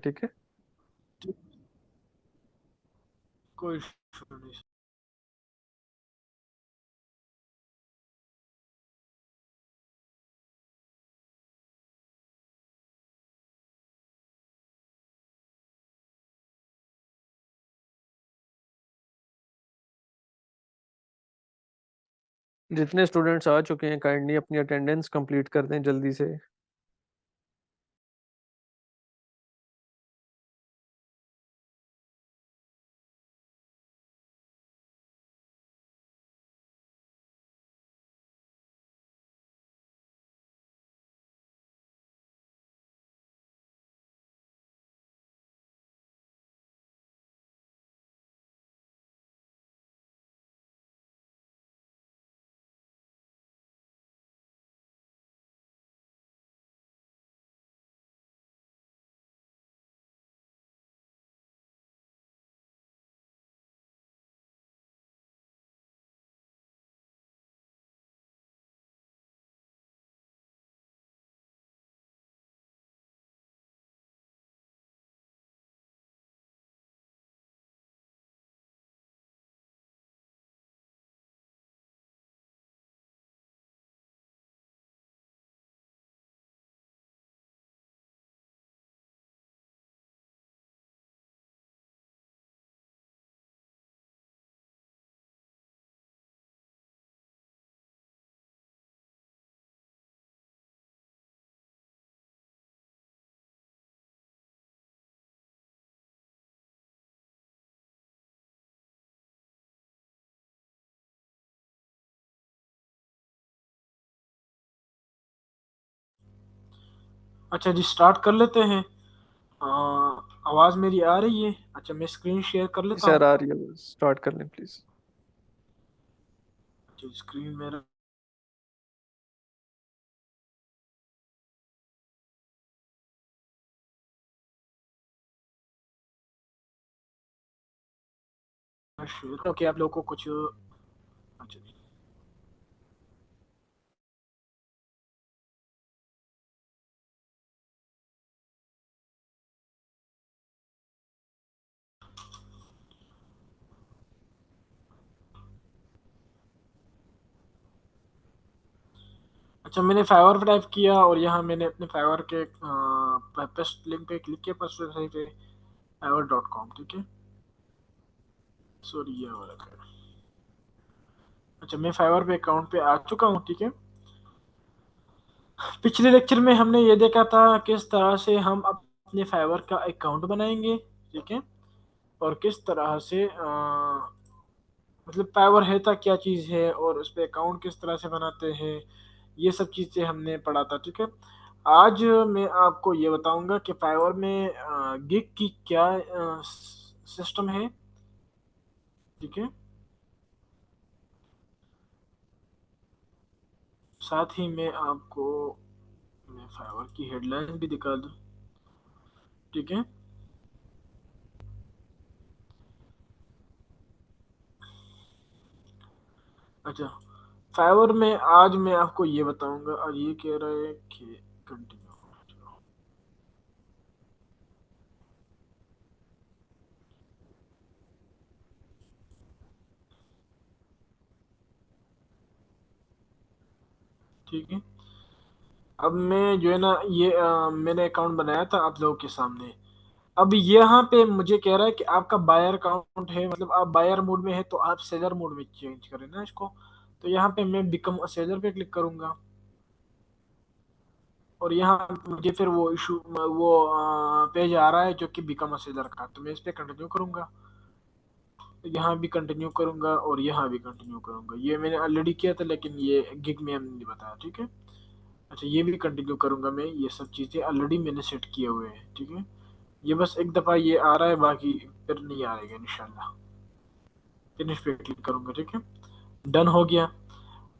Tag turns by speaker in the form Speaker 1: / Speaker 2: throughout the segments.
Speaker 1: ठीक है।
Speaker 2: कोई इशू नहीं।
Speaker 1: जितने स्टूडेंट्स आ चुके हैं काइंडली अपनी अटेंडेंस कंप्लीट कर दें जल्दी से।
Speaker 2: अच्छा जी, स्टार्ट कर लेते हैं। आ, आवाज मेरी आ रही है? अच्छा, मैं स्क्रीन शेयर कर लेता
Speaker 1: सर
Speaker 2: हूँ।
Speaker 1: आ रही है, स्टार्ट कर लें प्लीज।
Speaker 2: अच्छा, स्क्रीन मेरा शेयर, ओके आप लोगों को कुछ। अच्छा जी। अच्छा, मैंने फाइवर पे टाइप किया और यहाँ मैंने अपने फाइवर के पेस्ट लिंक पे क्लिक किया, फर्स्ट वेबसाइट पे fiverr.com। ठीक है, सॉरी ये वाला है। अच्छा, मैं फाइवर पे अकाउंट पे आ चुका हूँ। ठीक है, पिछले लेक्चर में हमने ये देखा था किस तरह से हम अपने फाइवर का अकाउंट बनाएंगे। ठीक है, और किस तरह से मतलब फाइवर है था क्या चीज़ है और उस पर अकाउंट किस तरह से बनाते हैं, ये सब चीज़ें हमने पढ़ा था। ठीक है, आज मैं आपको ये बताऊंगा कि फाइवर में गिग की क्या सिस्टम है। ठीक है, साथ ही मैं आपको मैं फाइवर की हेडलाइन भी दिखा दूं। ठीक है, अच्छा, फाइवर में आज मैं आपको ये बताऊंगा और ये कह रहा है कि कंटिन्यू। ठीक है, अब मैं जो है ना ये मैंने अकाउंट बनाया था आप लोगों के सामने। अब यहाँ पे मुझे कह रहा है कि आपका बायर अकाउंट है, मतलब आप बायर मोड में है तो आप सेलर मोड में चेंज करें ना इसको। तो यहाँ पे मैं बिकम अ सेलर पे क्लिक करूंगा और यहाँ मुझे फिर वो इशू वो पेज आ रहा है जो कि बिकम अ सेलर का, तो मैं इस पे कंटिन्यू करूंगा। यहाँ भी कंटिन्यू करूंगा और यहाँ भी कंटिन्यू करूंगा। ये मैंने ऑलरेडी किया था लेकिन ये गिग में हमने नहीं बताया। ठीक है, अच्छा ये भी कंटिन्यू करूंगा मैं, ये सब चीज़ें ऑलरेडी मैंने सेट किए हुए हैं। ठीक है, ये बस एक दफ़ा ये आ रहा है, बाकी फिर नहीं आएगा इंशाल्लाह। फिनिश पे क्लिक करूंगा। ठीक है, डन हो गया।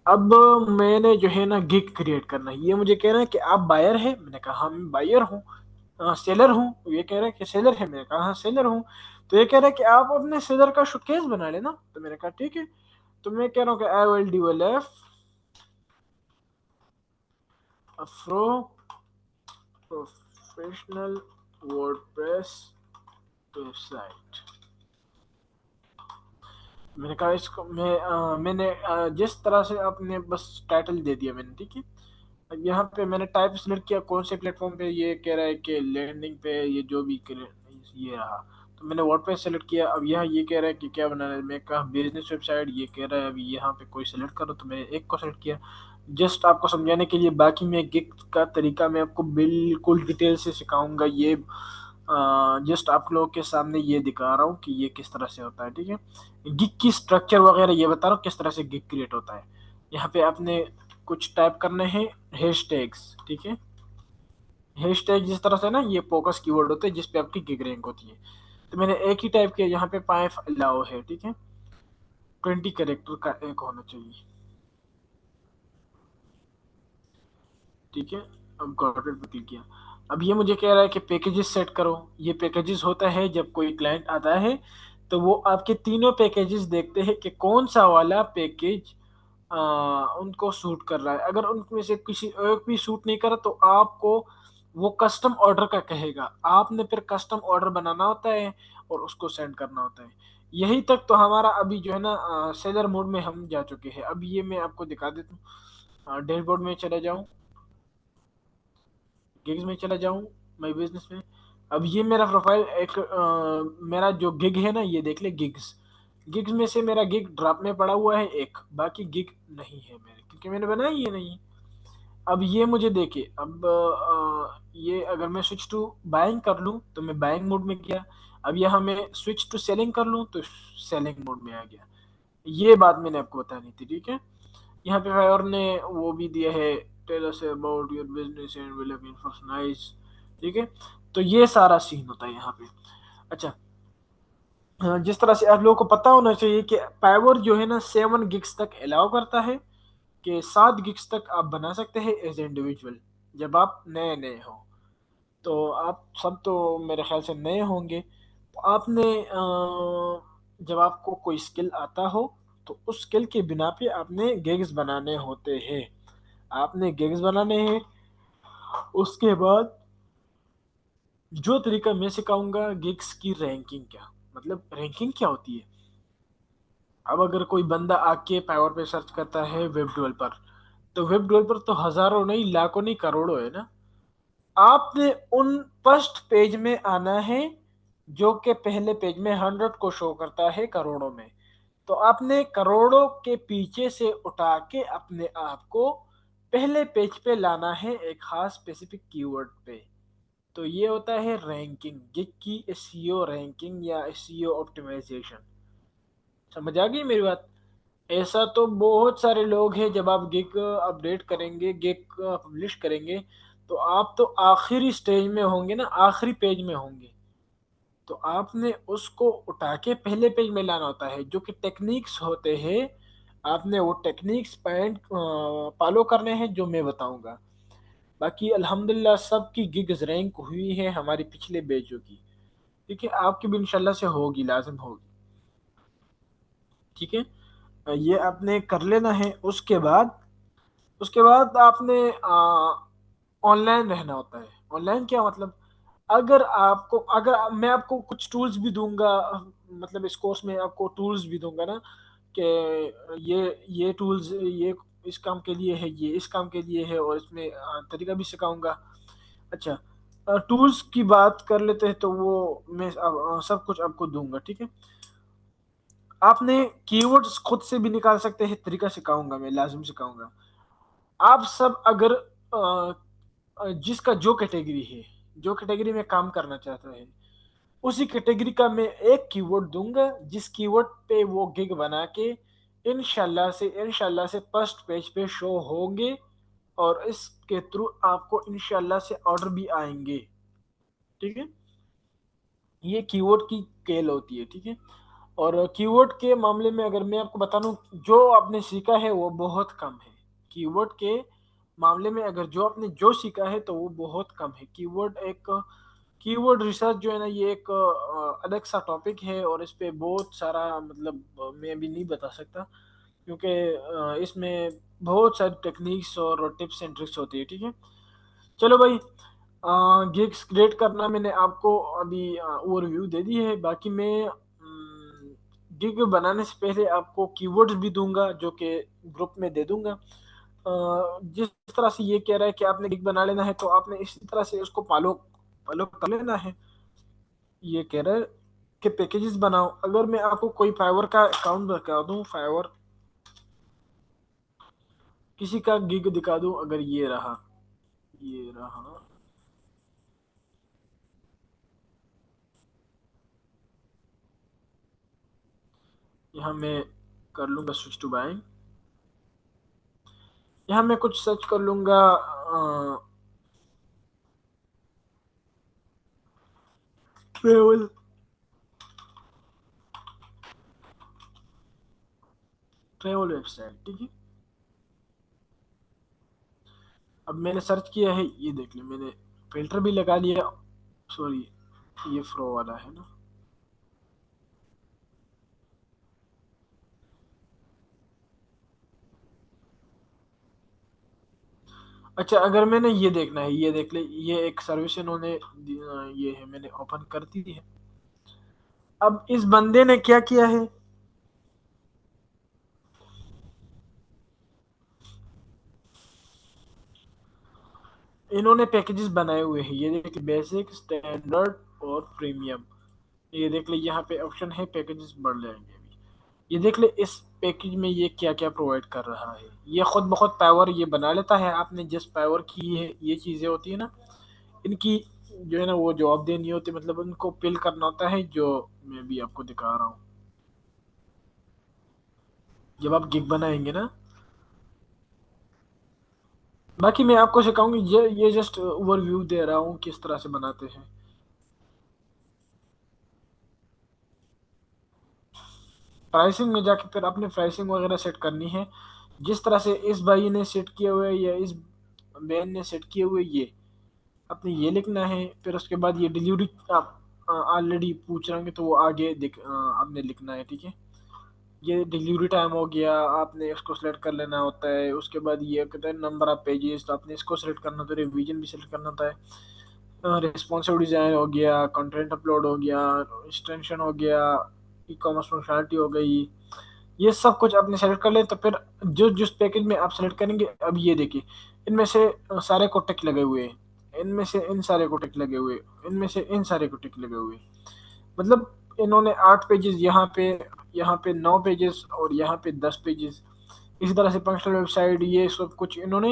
Speaker 2: अब मैंने जो है ना गिग क्रिएट करना है। ये मुझे कह रहा है कि आप बायर है, मैंने कहा हाँ मैं बायर हूँ। सेलर हूँ, ये कह रहा है कि सेलर है, मैंने कहा हाँ सेलर हूँ। तो ये कह रहा है कि आप अपने सेलर का शोकेस बना लेना, तो मैंने कहा ठीक है। तो मैं कह रहा हूँ कि I will develop Afro professional word WordPress website. मैंने कहा इसको मैंने जिस तरह से आपने बस टाइटल दे दिया मैंने, ठीक है। अब यहाँ पे मैंने टाइप सिलेक्ट किया, कौन से प्लेटफॉर्म पे, ये कह रहा है कि लैंडिंग पे, ये जो भी ये रहा। तो मैंने वर्डप्रेस सेलेक्ट किया। अब यहाँ ये कह रहा है कि क्या बनाना है, मैं कहा बिजनेस वेबसाइट, ये कह रहा है अभी यहाँ पे कोई सेलेक्ट करो, तो मैंने एक को सेलेक्ट किया जस्ट आपको समझाने के लिए। बाकी मैं गिग का तरीका मैं आपको बिल्कुल डिटेल से सिखाऊंगा, ये जस्ट आप लोगों के सामने ये दिखा रहा हूँ कि ये किस तरह से होता है, ठीक है। गिग की स्ट्रक्चर वगैरह ये बता रहा हूँ किस तरह से गिग क्रिएट होता है। यहाँ पे आपने कुछ टाइप करने हैं हैशटैग्स, ठीक है। हैशटैग जिस तरह से ना ये फोकस कीवर्ड होते हैं जिसपे आपकी गिग रैंक होती है। तो मैंने एक ही टाइप किया, यहाँ पे 5 अलाउ है, ठीक है। 20 कैरेक्टर का एक होना चाहिए, ठीक है। अब गॉट पे क्लिक किया। अब ये मुझे कह रहा है कि पैकेजेस सेट करो। ये पैकेजेस होता है जब कोई क्लाइंट आता है तो वो आपके तीनों पैकेजेस देखते हैं कि कौन सा वाला पैकेज उनको सूट कर रहा है। अगर उनमें से किसी एक भी सूट नहीं करा तो आपको वो कस्टम ऑर्डर का कहेगा। आपने फिर कस्टम ऑर्डर बनाना होता है और उसको सेंड करना होता है। यही तक तो हमारा अभी जो है ना सेलर मोड में हम जा चुके हैं। अब ये मैं आपको दिखा देता हूँ। डैशबोर्ड में चले जाऊँ, गिग्स में चला जाऊं, माई बिजनेस में। अब ये मेरा प्रोफाइल एक मेरा जो गिग है ना, ये देख ले गिग्स। गिग्स में से मेरा गिग ड्रॉप में पड़ा हुआ है एक, बाकी गिग नहीं है मेरे, क्योंकि मैंने बनाया ये नहीं। अब ये मुझे देखिए, अब ये अगर मैं स्विच टू बाइंग कर लूं तो मैं बाइंग मोड में गया। अब यहाँ मैं स्विच टू सेलिंग कर लूं तो सेलिंग मोड में आ गया। ये बात मैंने आपको बतानी थी, ठीक है। यहाँ पे फाइवर ने वो भी दिया है, tell us about your business and we love nice, ठीक है। तो ये सारा सीन होता है यहाँ पे। अच्छा, जिस तरह से आप लोगों को पता होना चाहिए कि पाइवर जो है ना 7 गिग्स तक अलाउ करता है, कि 7 गिग्स तक आप बना सकते हैं एज इंडिविजुअल जब आप नए नए हो। तो आप सब तो मेरे ख्याल से नए होंगे। तो आपने जब आपको कोई स्किल आता हो तो उस स्किल के बिना पे आपने गिग्स बनाने होते हैं। आपने गिग्स बनाने हैं। उसके बाद जो तरीका मैं सिखाऊंगा गिग्स की रैंकिंग, क्या मतलब रैंकिंग क्या होती है। अब अगर कोई बंदा आके पावर पे सर्च करता है वेब डेवलपर, तो वेब डेवलपर तो हजारों नहीं, लाखों नहीं, करोड़ों है ना। आपने उन फर्स्ट पेज में आना है जो कि पहले पेज में 100 को शो करता है करोड़ों में। तो आपने करोड़ों के पीछे से उठा के अपने आप को पहले पेज पे लाना है एक खास स्पेसिफिक कीवर्ड पे। तो ये होता है रैंकिंग, गिग की एसईओ रैंकिंग या एसईओ ऑप्टिमाइजेशन। समझ आ गई मेरी बात। ऐसा तो बहुत सारे लोग हैं, जब आप गिग अपडेट करेंगे, गिग पब्लिश करेंगे, तो आप तो आखिरी स्टेज में होंगे ना, आखिरी पेज में होंगे। तो आपने उसको उठा के पहले पेज में लाना होता है, जो कि टेक्निक्स होते हैं। आपने वो टेक्निक्स पॉइंट फॉलो करने हैं जो मैं बताऊंगा। बाकी अल्हम्दुलिल्लाह सबकी गिग्स रैंक हुई है हमारी पिछले बैचों की, ठीक है। आपकी भी इंशाल्लाह से होगी, लाजिम होगी, ठीक है। ये आपने कर लेना है। उसके बाद आपने ऑनलाइन रहना होता है। ऑनलाइन क्या मतलब, अगर मैं आपको कुछ टूल्स भी दूंगा, मतलब इस कोर्स में आपको टूल्स भी दूंगा ना, कि ये टूल्स ये इस काम के लिए है, ये इस काम के लिए है, और इसमें तरीका भी सिखाऊंगा। अच्छा, टूल्स की बात कर लेते हैं तो वो मैं सब कुछ आपको दूंगा, ठीक है। आपने कीवर्ड्स खुद से भी निकाल सकते हैं, तरीका सिखाऊंगा मैं, लाजिम सिखाऊंगा। आप सब अगर जिसका जो कैटेगरी है, जो कैटेगरी में काम करना चाहता है, उसी कैटेगरी का मैं एक कीवर्ड दूंगा, जिस कीवर्ड पे वो गिग बना के इंशाल्लाह से फर्स्ट पेज पे शो होंगे, और इसके थ्रू आपको इंशाल्लाह से ऑर्डर भी आएंगे, ठीक है। ये कीवर्ड की स्केल होती है, ठीक है। और कीवर्ड के मामले में अगर मैं आपको बता दूं, जो आपने सीखा है वो बहुत कम है। कीवर्ड के मामले में अगर जो आपने जो सीखा है तो वो बहुत कम है। कीवर्ड रिसर्च जो है ना, ये एक अलग सा टॉपिक है, और इस पे बहुत सारा मतलब मैं अभी नहीं बता सकता, क्योंकि इसमें बहुत सारी टेक्निक्स और टिप्स एंड ट्रिक्स होती है, ठीक है। चलो भाई, गिग्स क्रिएट करना मैंने आपको अभी ओवरव्यू दे दी है। बाकी मैं गिग बनाने से पहले आपको कीवर्ड्स भी दूंगा जो कि ग्रुप में दे दूंगा। जिस तरह से ये कह रहा है कि आपने गिग बना लेना है, तो आपने इसी तरह से उसको फॉलो फॉलो कर लेना है। ये कह रहा है कि पैकेजेस बनाओ। अगर मैं आपको कोई फाइवर का अकाउंट दिखा दूं, फाइवर किसी का गिग दिखा दूं, अगर ये रहा, यहाँ मैं कर लूंगा स्विच टू बाइंग। यहाँ मैं कुछ सर्च कर लूंगा, ट्रेवल ट्रेवल वेबसाइट, ठीक है। अब मैंने सर्च किया है, ये देख लिया मैंने, फिल्टर भी लगा लिया। सॉरी, ये फ्रो वाला है ना। अच्छा, अगर मैंने ये देखना है, ये देख ले, ये एक सर्विस इन्होंने ये है, मैंने ओपन कर दी है। अब इस बंदे ने क्या किया है, इन्होंने पैकेजेस बनाए हुए हैं। ये देख बेसिक, स्टैंडर्ड और प्रीमियम। ये देख ले, यहाँ पे ऑप्शन है पैकेजेस बढ़ जाएंगे अभी। ये देख ले इस पैकेज में ये क्या क्या प्रोवाइड कर रहा है। ये खुद ब खुद पावर ये बना लेता है। आपने जिस पावर की है, ये चीजें होती है ना, इनकी जो है ना वो जवाब देनी होती है, मतलब उनको फिल करना होता है, जो मैं भी आपको दिखा रहा हूँ। जब आप गिग बनाएंगे ना, बाकी मैं आपको सिखाऊंगी, ये जस्ट ओवरव्यू दे रहा हूँ किस तरह से बनाते हैं। प्राइसिंग में जाके फिर अपने प्राइसिंग वगैरह सेट करनी है, जिस तरह से इस भाई ने सेट किए हुए या इस बहन ने सेट किए हुए, ये अपने ये लिखना है। फिर उसके बाद ये डिलीवरी आप ऑलरेडी पूछ रहे होंगे, तो वो आगे आपने लिखना है, ठीक है। ये डिलीवरी टाइम हो गया, आपने इसको सेलेक्ट कर लेना होता है। उसके बाद ये कहते हैं नंबर ऑफ पेजेस, तो आपने इसको सेलेक्ट करना होता है। रिवीजन भी सेलेक्ट करना होता है। रिस्पॉन्सिव डिजाइन हो गया, कंटेंट अपलोड हो गया, एक्सटेंशन हो गया, ई कॉमर्स फंक्शनलिटी हो गई। ये सब कुछ आपने सेलेक्ट कर ले, तो फिर जो जिस पैकेज में आप सेलेक्ट करेंगे, अब ये देखिए, इनमें से सारे को टिक लगे हुए हैं, इनमें से इन सारे को टिक लगे हुए, इनमें से इन सारे को टिक लगे हुए। मतलब इन्होंने 8 पेजेस यहाँ पे 9 पेजेस और यहाँ पे 10 पेजेस, इसी तरह से फंक्शनल वेबसाइट, ये सब कुछ इन्होंने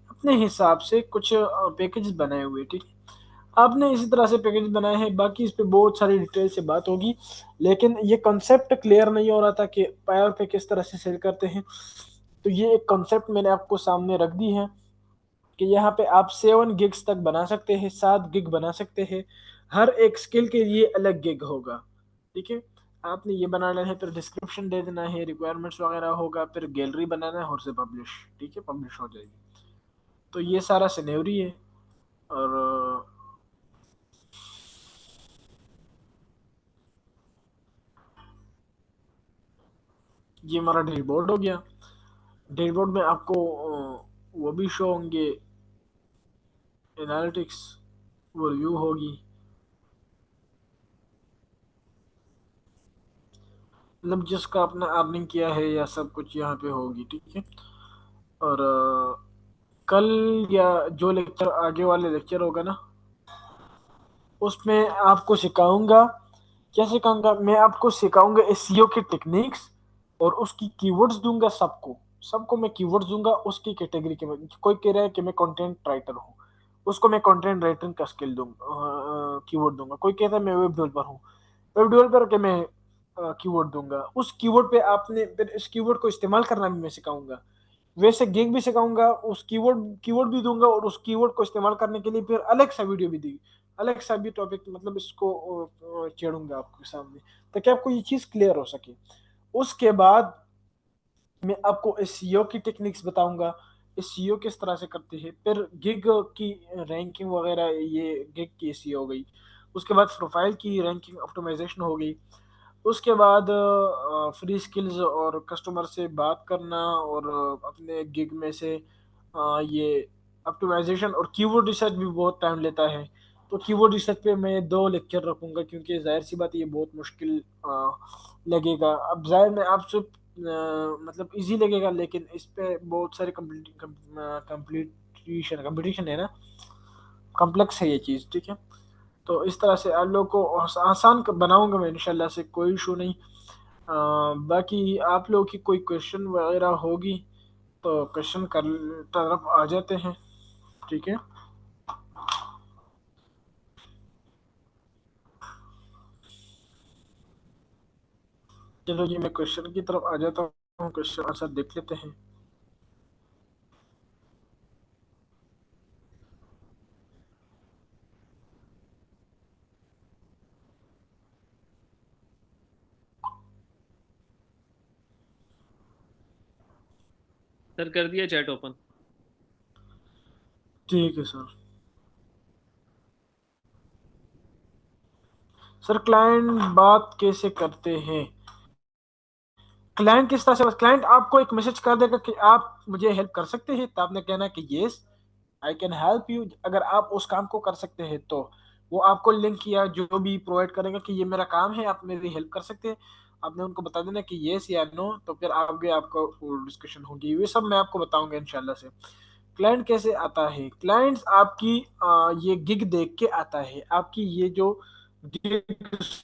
Speaker 2: अपने हिसाब से कुछ पैकेजेस बनाए हुए, ठीक है। आपने इसी तरह से पैकेज बनाए हैं। बाकी इस पे बहुत सारी डिटेल से बात होगी, लेकिन ये कॉन्सेप्ट क्लियर नहीं हो रहा था कि पायर पे किस तरह से सेल करते हैं। तो ये एक कॉन्सेप्ट मैंने आपको सामने रख दी है कि यहाँ पे आप 7 गिग्स तक बना सकते हैं, 7 गिग बना सकते हैं। हर एक स्किल के लिए अलग गिग होगा, ठीक है। आपने ये बनाना है, फिर डिस्क्रिप्शन दे देना है, रिक्वायरमेंट्स वगैरह होगा, फिर गैलरी बनाना है और से पब्लिश, ठीक है, पब्लिश हो जाएगी। तो ये सारा सिनेरियो है। और ये हमारा डैशबोर्ड हो गया। डैशबोर्ड में आपको वो भी शो होंगे, एनालिटिक्स, वो व्यू होगी, मतलब जिसका आपने अर्निंग किया है या सब कुछ यहाँ पे होगी, ठीक है। और कल या जो लेक्चर आगे वाले लेक्चर होगा ना, उसमें आपको सिखाऊंगा। क्या सिखाऊंगा, मैं आपको सिखाऊंगा एसईओ की टेक्निक्स, और उसकी कीवर्ड्स दूंगा सबको। सबको मैं कीवर्ड्स दूंगा उसकी कैटेगरी के में। कोई कह रहा है कि मैं कंटेंट राइटर हूँ, उसको मैं कंटेंट राइटिंग का स्किल दूंगा, कीवर्ड दूंगा। कोई कहता है मैं वेब डेवलपर हूँ, वेब डेवलपर के मैं कीवर्ड दूंगा। उस कीवर्ड पे आपने फिर इस कीवर्ड को इस्तेमाल करना भी मैं सिखाऊंगा। वैसे गिग भी सिखाऊंगा, उस कीवर्ड कीवर्ड भी दूंगा, और उस कीवर्ड को इस्तेमाल करने के लिए फिर अलग सा वीडियो भी दी, अलग सा भी टॉपिक, मतलब इसको छेड़ूंगा आपके सामने, ताकि आपको ये चीज क्लियर हो सके। उसके बाद मैं आपको एसईओ की टेक्निक्स बताऊंगा, एसईओ किस तरह से करते हैं। फिर गिग की रैंकिंग वगैरह, ये गिग की एसईओ हो गई। उसके बाद प्रोफाइल की रैंकिंग ऑप्टिमाइजेशन हो गई। उसके बाद फ्री स्किल्स और कस्टमर से बात करना, और अपने गिग में से ये ऑप्टिमाइजेशन और कीवर्ड रिसर्च भी बहुत टाइम लेता है। तो कीवर्ड रिसर्च पे मैं 2 लेक्चर रखूंगा, क्योंकि जाहिर सी बात है ये बहुत मुश्किल लगेगा। अब जाहिर में आपसे मतलब इजी लगेगा, लेकिन इस पे बहुत सारे कंप्लीशन कंपटीशन है ना, कॉम्प्लेक्स है ये चीज़, ठीक है। तो इस तरह से आप लोग को आसान बनाऊंगा मैं इंशाल्लाह से, कोई इशू नहीं। बाकी आप लोग की कोई क्वेश्चन वगैरह होगी तो क्वेश्चन कर तरफ आ जाते हैं, ठीक है। चलो जी, मैं क्वेश्चन की तरफ आ जाता हूँ, क्वेश्चन आंसर देख लेते हैं।
Speaker 1: सर कर दिया चैट ओपन।
Speaker 2: ठीक है सर। सर क्लाइंट बात कैसे करते हैं? क्लाइंट किस तरह से, बस क्लाइंट आपको एक मैसेज कर देगा कि आप मुझे हेल्प कर सकते हैं, तो आपने कहना कि yes I can help you. अगर आप उस काम को कर सकते हैं तो वो आपको लिंक या जो भी प्रोवाइड करेगा कि ये मेरा काम है, आप मेरी हेल्प कर सकते हैं। आपने उनको बता देना कि यस या नो, तो फिर आगे आपको डिस्कशन होगी, ये सब मैं आपको बताऊंगा इंशाल्लाह से। क्लाइंट कैसे आता है? क्लाइंट्स आपकी ये गिग देख के आता है, आपकी ये जो गिग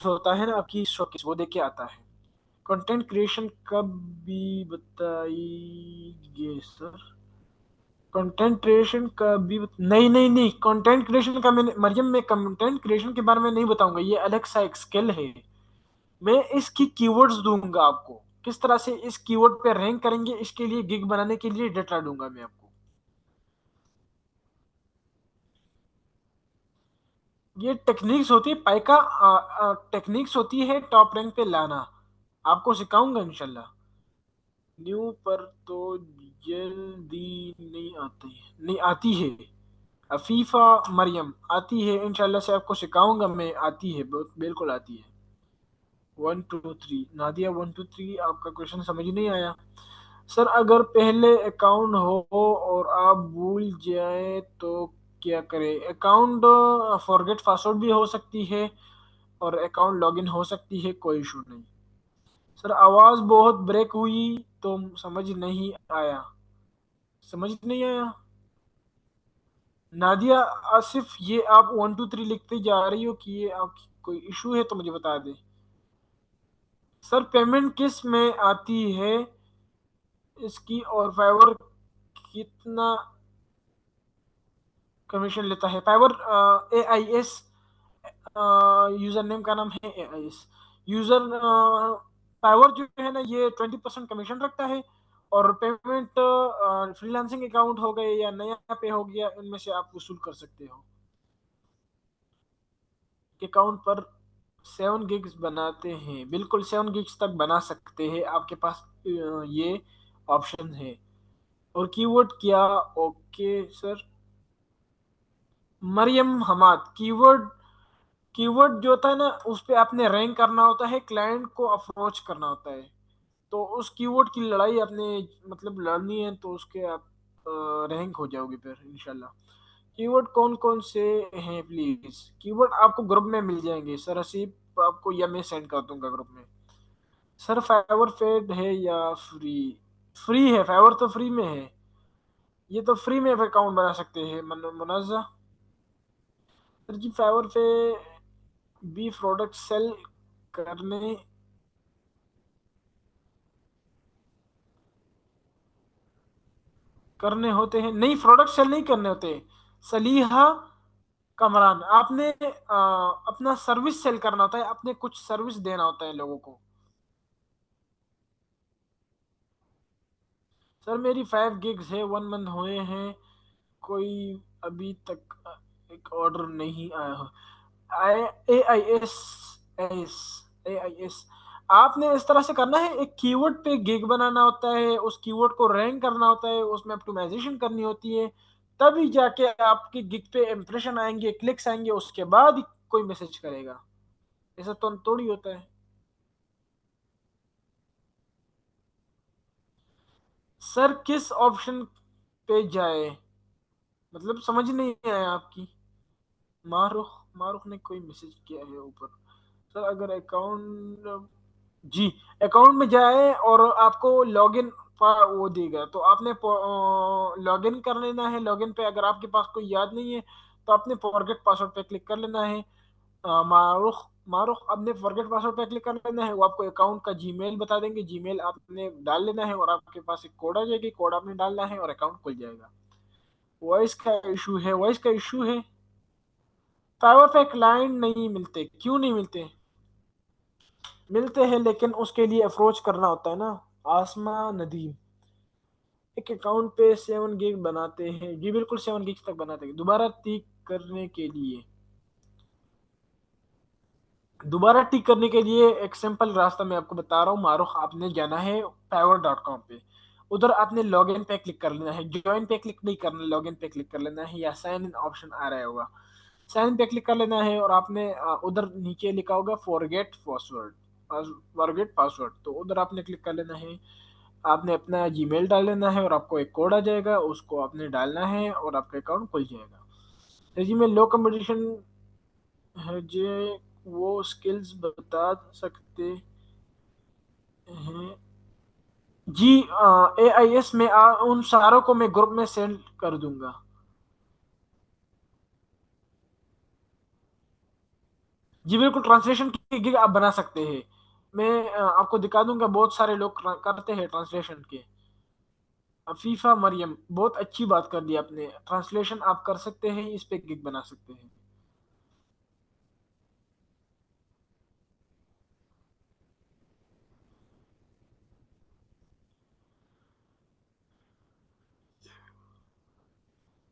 Speaker 2: होता है ना, आपकी शोकेस, वो देख के आता है। कंटेंट क्रिएशन कब भी बताइए सर। कंटेंट क्रिएशन का भी नहीं नहीं नहीं, कंटेंट क्रिएशन का मैंने मरियम, मैं कंटेंट क्रिएशन के बारे में नहीं बताऊंगा, ये अलग सा एक स्किल है। मैं इसकी कीवर्ड्स दूंगा आपको, किस तरह से इस कीवर्ड पे रैंक करेंगे, इसके लिए गिग बनाने के लिए डेटा दूंगा मैं आपको। ये टेक्निक्स होती है पाइका, टेक्निक्स होती है टॉप रैंक पे लाना, आपको सिखाऊंगा इंशाल्लाह। न्यू पर तो जल्दी नहीं आती, नहीं आती है। अफीफा मरियम आती है, इंशाल्लाह से आपको सिखाऊंगा मैं, आती है, बिल्कुल आती है। 1 2 3 नादिया, 1 2 3 आपका क्वेश्चन समझ नहीं आया। सर अगर पहले अकाउंट हो और आप भूल जाए तो क्या करें? अकाउंट फॉरगेट पासवर्ड भी हो सकती है और अकाउंट लॉगिन हो सकती है, कोई इशू नहीं। सर आवाज बहुत ब्रेक हुई तो समझ नहीं आया, समझ नहीं आया। नादिया आसिफ, ये आप 1 2 3 लिखते जा रही हो कि ये आप कोई इशू है तो मुझे बता दे। सर पेमेंट किस में आती है इसकी, और फाइवर कितना कमीशन लेता है? फाइवर AIS, यूजर नेम का नाम है AIS यूजर। फाइवर जो है ना, ये 20% कमीशन रखता है, और पेमेंट फ्रीलांसिंग अकाउंट हो गए या नया पे हो गया, इनमें से आप वसूल कर सकते हो। अकाउंट पर 7 गिग्स बनाते हैं, बिल्कुल 7 गिग्स तक बना सकते हैं, आपके पास ये ऑप्शन है। और कीवर्ड क्या? Okay sir. Maryam Hamad, keyword, keyword जो होता है ना, उस पे आपने रैंक करना होता है, क्लाइंट को अप्रोच करना होता है। तो उस कीवर्ड की लड़ाई आपने मतलब लड़नी है, तो उसके आप रैंक हो जाओगे फिर इंशाल्लाह। कीवर्ड कौन कौन से हैं प्लीज? कीवर्ड आपको ग्रुप में मिल जाएंगे सर, हसीब आपको, या मैं सेंड कर दूंगा ग्रुप में। सर फाइवर पेड है या फ्री? फ्री है, फाइवर तो फ्री में है, ये तो फ्री में अकाउंट बना सकते हैं मुनाजा। सर जी फाइवर पे भी प्रोडक्ट सेल करने करने होते हैं? नहीं, प्रोडक्ट सेल नहीं करने होते। सलीहा कमरान, आपने अपना सर्विस सेल करना होता है, अपने कुछ सर्विस देना होता है लोगों को। सर मेरी 5 गिग्स है, 1 मंथ हुए हैं, कोई अभी तक एक ऑर्डर नहीं आया हो। AIS, AIS आपने इस तरह से करना है, एक कीवर्ड पे गिग बनाना होता है, उस कीवर्ड को रैंक करना होता है, उसमें ऑप्टिमाइजेशन करनी होती है, तभी जाके आपकी गिग पे इंप्रेशन आएंगे, क्लिक्स आएंगे, उसके बाद ही कोई मैसेज करेगा। ऐसा तो थोड़ी होता है। सर किस ऑप्शन पे जाए? मतलब समझ नहीं आया आपकी। मारुख, मारुख ने कोई मैसेज किया है ऊपर। सर अगर अकाउंट, जी, अकाउंट में जाए और आपको लॉगिन वो देगा, तो आपने लॉगिन कर लेना है। लॉगिन पे अगर आपके पास कोई याद नहीं है तो आपने फॉरगेट पासवर्ड पे क्लिक कर लेना है। मारुख, मारुख आपने फॉरगेट पासवर्ड पे क्लिक कर लेना है, वो आपको अकाउंट का जीमेल बता देंगे। जीमेल आपने डाल लेना है और आपके पास एक कोड आ जाएगी, कोड आपने डालना है और अकाउंट खुल जाएगा। वॉइस का इशू है, वॉइस का इशू है। फाइवर पे क्लाइंट नहीं मिलते, क्यों नहीं मिलते? मिलते हैं लेकिन उसके लिए अप्रोच करना होता है ना। आसमा नदीम, एक अकाउंट पे 7 गिग बनाते हैं जी, बिल्कुल 7 गिग तक बनाते हैं। दोबारा टिक करने के लिए एक सिंपल रास्ता मैं आपको बता रहा हूँ मारूख। आपने जाना है fiverr.com पे, उधर आपने लॉग इन पे क्लिक कर लेना है। ज्वाइन पे क्लिक नहीं करना, लॉग इन पे क्लिक कर लेना है, या साइन इन ऑप्शन आ रहा होगा, साइन इन पे क्लिक कर लेना है। और आपने उधर नीचे लिखा होगा फॉरगेट पासवर्ड, तो उधर आपने क्लिक कर लेना है। आपने अपना जीमेल डाल लेना है और आपको एक कोड आ जाएगा, उसको आपने डालना है और आपका अकाउंट खुल जाएगा। रेज्यूमे लो कंपटीशन है जे, वो स्किल्स बता सकते हैं जी। AIS में उन सारों को मैं ग्रुप में सेंड कर दूंगा। जी बिल्कुल, ट्रांसलेशन की गिग आप बना सकते हैं। मैं आपको दिखा दूंगा, बहुत सारे लोग करते हैं ट्रांसलेशन के। अफीफा मरियम, बहुत अच्छी बात कर दी आपने, ट्रांसलेशन आप कर सकते हैं, इस पे गिग बना सकते हैं।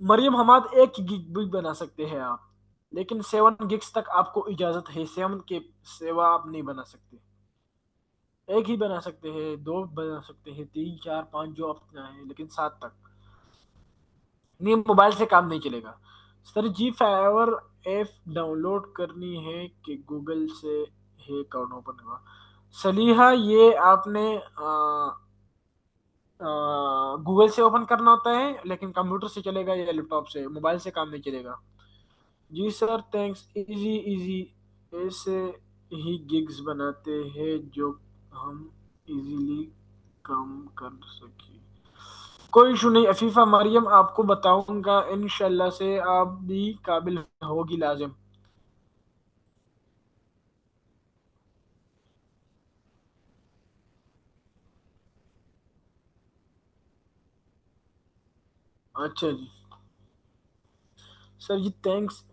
Speaker 2: मरियम हमाद, एक गिग भी बना सकते हैं आप, लेकिन 7 गिग्स तक आपको इजाजत है, 7 के सेवा आप नहीं बना सकते। एक ही बना सकते हैं, दो बना सकते हैं, तीन चार पांच जो अपना है, लेकिन 7 तक नहीं। मोबाइल से काम नहीं चलेगा। सर जी फाइवर ऐप डाउनलोड करनी है कि गूगल से है अकाउंट ओपन हुआ? सलीहा, ये आपने गूगल से ओपन करना होता है, लेकिन कंप्यूटर से चलेगा या लैपटॉप से, मोबाइल से काम नहीं चलेगा। जी सर, थैंक्स। इजी इजी, ऐसे ही गिग्स बनाते हैं जो हम इजीली कम कर सके। कोई इशू नहीं अफीफा मरियम, आपको बताऊंगा इंशाल्लाह से, आप भी काबिल होगी लाजिम। अच्छा जी, सर जी थैंक्स।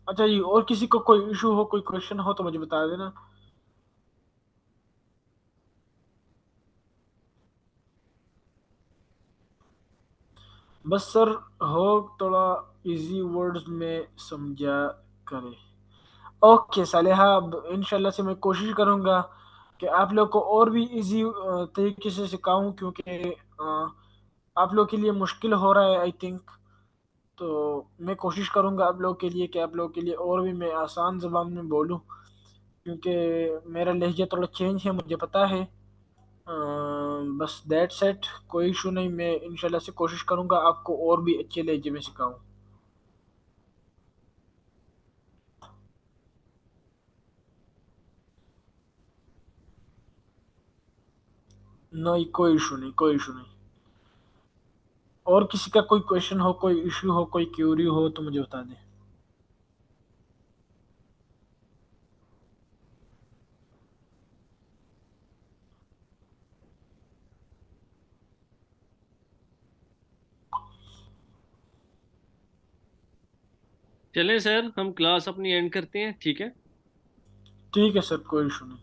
Speaker 2: अच्छा जी, और किसी को कोई इशू हो, कोई क्वेश्चन हो तो मुझे बता देना। बस सर, हो थोड़ा इजी वर्ड्स में समझा करें। ओके सालेहा, अब इंशाल्लाह से मैं कोशिश करूंगा कि आप लोग को और भी इजी तरीके से सिखाऊं, क्योंकि आप लोग के लिए मुश्किल हो रहा है आई थिंक। तो मैं कोशिश करूंगा आप लोग के लिए कि आप लोग के लिए और भी मैं आसान जबान में बोलूं, क्योंकि मेरा लहजा थोड़ा चेंज है, मुझे पता है। बस दैट सेट, कोई इशू नहीं, मैं इंशाल्लाह से कोशिश करूंगा आपको और भी अच्छे लहजे में सिखाऊं। नहीं, कोई इशू नहीं, कोई इशू नहीं। और किसी का कोई क्वेश्चन हो, कोई इशू हो, कोई क्यूरी हो तो मुझे बता दें।
Speaker 1: चलें सर, हम क्लास अपनी एंड करते हैं, ठीक है?
Speaker 2: ठीक है सर, कोई इशू नहीं।